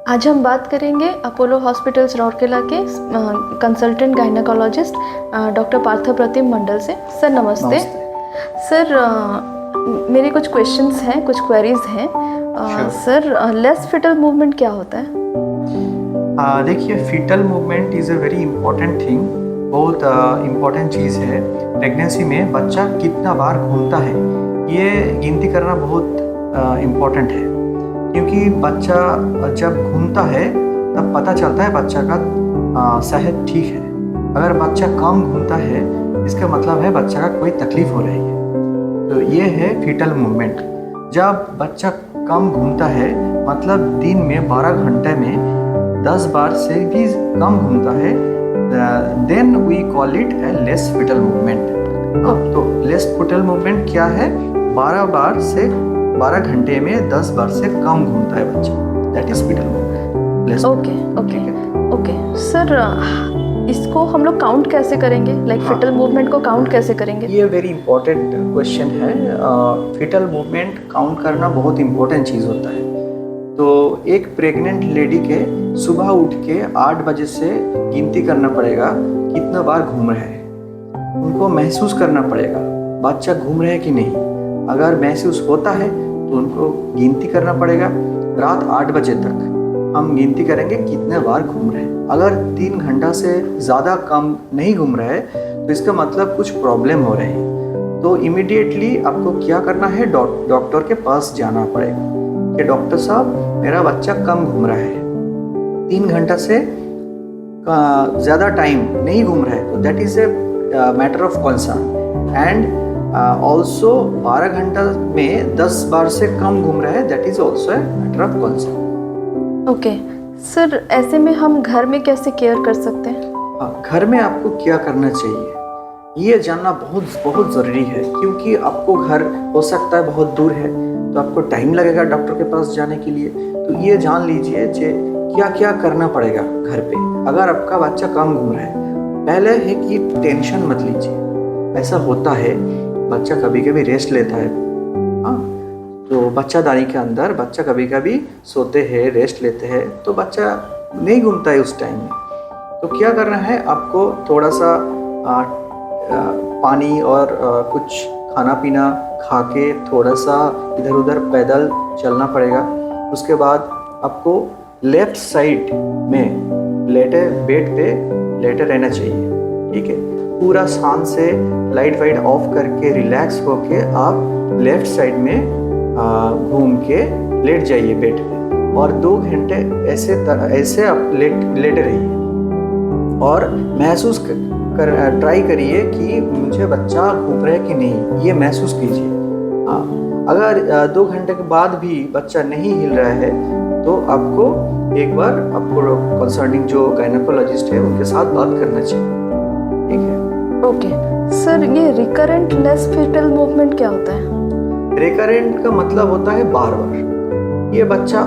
आज हम बात करेंगे अपोलो हॉस्पिटल्स राउरकेला के कंसल्टेंट गायनेकोलॉजिस्ट डॉक्टर पार्थ प्रतिम मंडल से। सर नमस्ते। सर मेरे कुछ क्वेश्चंस हैं, कुछ क्वेरीज हैं। सर लेस फिटल मूवमेंट क्या होता है? देखिए, fetal movement is a very important thing, बहुत इम्पॉर्टेंट चीज़ है। प्रेगनेंसी में बच्चा कितना बार घूमता है ये गिनती करना बहुत इम्पॉर्टेंट है, क्योंकि बच्चा जब घूमता है तब पता चलता है बच्चा का सेहत ठीक है। अगर बच्चा कम घूमता है इसका मतलब है बच्चा का कोई तकलीफ हो रही है। तो ये है फीटल मूवमेंट। जब बच्चा कम घूमता है मतलब दिन में 12 घंटे में 10 बार से भी कम घूमता है, then we call it a less fetal movement. तो लेस फीटल मूवमेंट क्या है? 12 घंटे में 10 बार से कम घूमता है बच्चा, that is fetal movement. Okay sir, इसको हम लोग काउंट कैसे करेंगे? फीटल मूवमेंट को काउंट कैसे करेंगे? ये वेरी इंपॉर्टेंट क्वेश्चन है। फीटल मूवमेंट काउंट करना बहुत इंपॉर्टेंट चीज़ होता है। तो एक प्रेग्नेंट लेडी के सुबह उठ के 8 बजे से गिनती करना पड़ेगा कितना बार घूम रहे हैं। उनको महसूस करना पड़ेगा बच्चा घूम रहे है कि नहीं। अगर महसूस होता है तो उनको गिनती करना पड़ेगा। रात 8 बजे तक हम गिनती करेंगे कितने बार घूम रहे हैं। अगर 3 घंटा से ज़्यादा कम नहीं घूम रहे हैं तो इसका मतलब कुछ प्रॉब्लम हो रही है। तो इमीडिएटली आपको क्या करना है, डॉक्टर के पास जाना पड़ेगा कि डॉक्टर साहब मेरा बच्चा कम घूम रहा है, 3 घंटा से ज़्यादा टाइम नहीं घूम रहा है, तो that is a matter of concern. And also 12 घंटा में 10 बार से कम घूम रहा है, that is also a matter of concern. Okay sir, ऐसे में हम घर में कैसे केयर कर सकते हैं? घर में आपको क्या करना चाहिए ये जानना बहुत ज़रूरी है, क्योंकि आपको घर हो सकता है बहुत दूर है तो आपको टाइम लगेगा डॉक्टर के पास जाने के लिए। तो ये जान लीजिए कि क्या क्या करना पड़ेगा घर पे अगर आपका बच्चा कम घूम रहा है। पहले है कि टेंशन मत लीजिए। ऐसा होता है बच्चा कभी कभी रेस्ट लेता है, हाँ, तो बच्चादानी के अंदर बच्चा कभी कभी सोते हैं, रेस्ट लेते हैं, तो बच्चा नहीं घूमता है उस टाइम में। तो क्या करना है, आपको थोड़ा सा पानी और कुछ खाना पीना खा के थोड़ा सा इधर उधर पैदल चलना पड़ेगा। उसके बाद आपको लेफ्ट साइड में बेड पे लेटे रहना चाहिए, ठीक है। पूरा शांत से लाइट वाइट ऑफ करके रिलैक्स होके आप लेफ्ट साइड में घूम के लेट जाइए बेड पे, और 2 घंटे ऐसे आप लेटे रहिए और महसूस ट्राई करिए कि मुझे बच्चा घूम रहा है कि नहीं, ये महसूस कीजिए। हाँ, अगर 2 घंटे के बाद भी बच्चा नहीं हिल रहा है तो आपको एक बार आपको कंसर्निंग जो गायनेकोलॉजिस्ट है उनके साथ बात करना चाहिए, ठीक है। ओके सर, ये रिकरेंट लेस फीटल मूवमेंट क्या होता है? रिकरेंट का मतलब होता है बार बार। ये बच्चा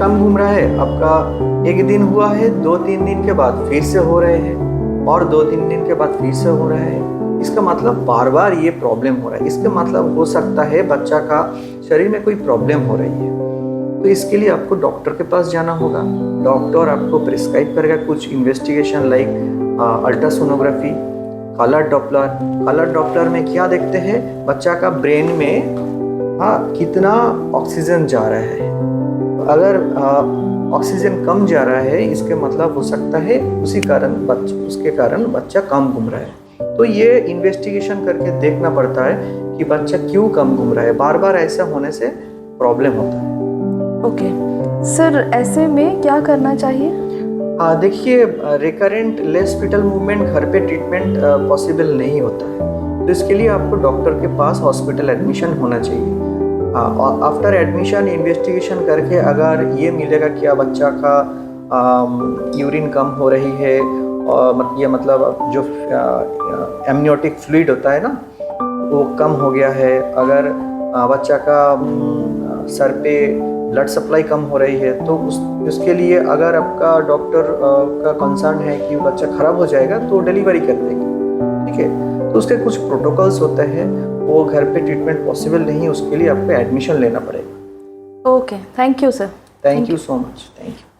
कम घूम रहा है, आपका एक दिन हुआ है, 2-3 दिन के बाद फिर से हो रहे हैं, और 2-3 दिन के बाद फिर से हो रहा है। इसका मतलब बार बार ये प्रॉब्लम हो रहा है। इसका मतलब हो सकता है बच्चा का शरीर में कोई प्रॉब्लम हो रही है। तो इसके लिए आपको डॉक्टर के पास जाना होगा। डॉक्टर आपको प्रिस्क्राइब करेगा कुछ investigation like ultrasonography, colour Doppler में क्या देखते हैं, बच्चा का ब्रेन में कितना ऑक्सीजन जा रहा है। अगर ऑक्सीजन कम जा रहा है इसके मतलब हो सकता है उसके कारण बच्चा कम घूम रहा है। तो ये इन्वेस्टिगेशन करके देखना पड़ता है कि बच्चा क्यों कम घूम रहा है। बार बार ऐसा होने से प्रॉब्लम होता है। ओके सर, ऐसे में क्या करना चाहिए? देखिए, रिकरेंट लेस फीटल मूवमेंट घर पे ट्रीटमेंट पॉसिबल नहीं होता है, तो इसके लिए आपको डॉक्टर के पास हॉस्पिटल एडमिशन होना चाहिए। आफ्टर एडमिशन इन्वेस्टिगेशन करके अगर ये मिलेगा कि बच्चा का यूरिन कम हो रही है, और ये मतलब जो एमनियोटिक फ्लूइड होता है ना वो कम हो गया है, अगर बच्चा का सर पे ब्लड सप्लाई कम हो रही है, तो उसके लिए अगर आपका डॉक्टर का कंसर्न है कि बच्चा खराब हो जाएगा तो डिलीवरी कर देगी, ठीक है। तो उसके कुछ प्रोटोकॉल्स होते हैं, वो घर पे ट्रीटमेंट पॉसिबल नहीं, उसके लिए आपको एडमिशन लेना पड़ेगा। Okay, thank you sir. Thank you so much, thank you.